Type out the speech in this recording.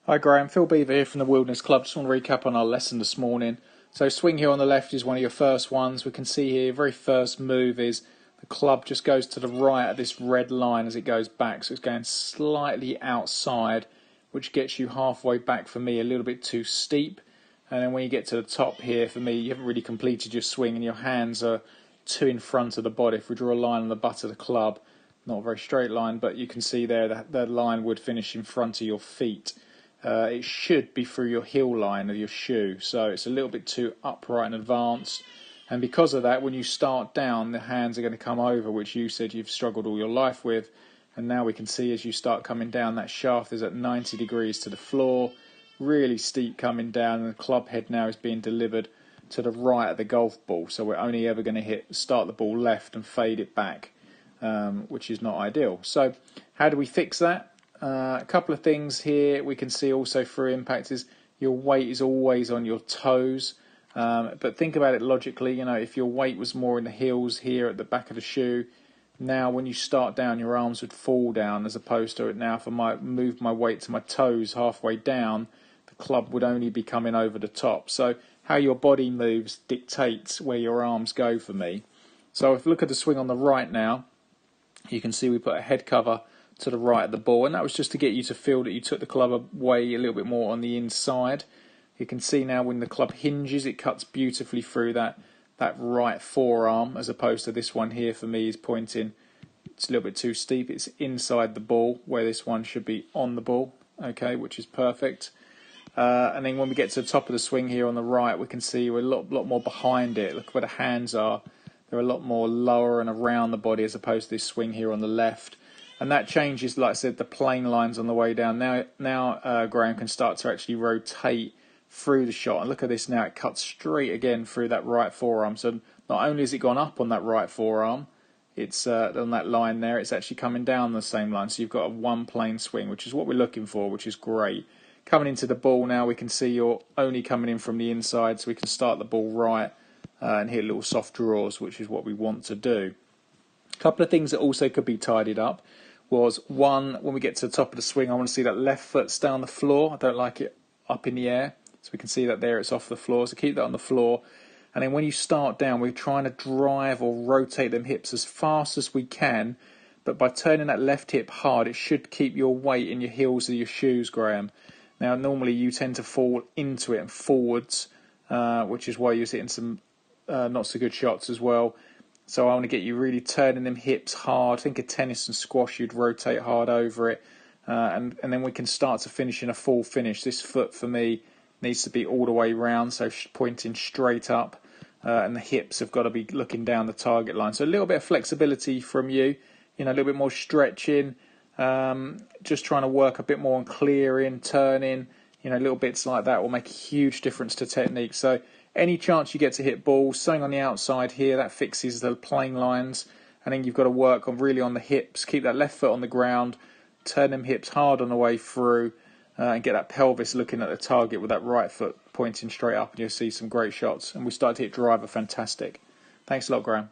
Hi Graham, Phil Beever here from the Wilderness Club. Just want to recap on our lesson this morning. So swing here on the left is one of your first ones. We can see here, very first move is the club just goes to the right of this red line as it goes back. So it's going slightly outside, which gets you halfway back for me, a little bit too steep. And then when you get to the top here, for me, you haven't really completed your swing and your hands are too in front of the body. If we draw a line on the butt of the club, not a very straight line, but you can see there that the line would finish in front of your feet. It should be through your heel line of your shoe, so it's a little bit too upright and advanced, and because of that, when you start down, the hands are going to come over, which you said you've struggled all your life with. And now we can see as you start coming down, that shaft is at 90 degrees to the floor, really steep coming down, and the club head now is being delivered to the right of the golf ball, so we're only ever going to start the ball left and fade it back, which is not ideal. So how do we fix that? A couple of things here we can see also through impact is your weight is always on your toes, but think about it logically. You know, if your weight was more in the heels here at the back of the shoe, now when you start down, your arms would fall down, as opposed to it now if I move my weight to my toes halfway down, the club would only be coming over the top. So how your body moves dictates where your arms go for me. So if you look at the swing on the right now, you can see we put a head cover to the right of the ball, and that was just to get you to feel that you took the club away a little bit more on the inside. You can see now when the club hinges, it cuts beautifully through that right forearm, as opposed to this one here for me is pointing, it's a little bit too steep, it's inside the ball where this one should be on the ball, okay, which is perfect. And then when we get to the top of the swing here on the right, we can see we're a lot more behind it. Look where the hands are, they're a lot more lower and around the body as opposed to this swing here on the left. And that changes, like I said, the plane lines on the way down. Now Graham can start to actually rotate through the shot. And look at this now, it cuts straight again through that right forearm. So not only has it gone up on that right forearm, it's on that line there, it's actually coming down the same line. So you've got a one plane swing, which is what we're looking for, which is great. Coming into the ball now, we can see you're only coming in from the inside, so we can start the ball right and hit little soft draws, which is what we want to do. A couple of things that also could be tidied up was, one, when we get to the top of the swing, I want to see that left foot stay on the floor. I don't like it up in the air, so we can see that there it's off the floor, so keep that on the floor. And then when you start down, we're trying to drive or rotate them hips as fast as we can, but by turning that left hip hard, it should keep your weight in your heels of your shoes, Graham. Now normally you tend to fall into it and forwards, which is why you're hitting some not so good shots as well. So I want to get you really turning them hips hard. Think of tennis and squash, you'd rotate hard over it. And then we can start to finish in a full finish. This foot for me needs to be all the way round, so pointing straight up. And the hips have got to be looking down the target line. So a little bit of flexibility from you, a little bit more stretching. Just trying to work a bit more on clearing, turning, little bits like that will make a huge difference to technique. So any chance you get to hit balls, something on the outside here, that fixes the plane lines, and then you've got to work on the hips, keep that left foot on the ground, turn them hips hard on the way through, and get that pelvis looking at the target with that right foot pointing straight up, and you'll see some great shots. And we start to hit driver, fantastic. Thanks a lot, Graham.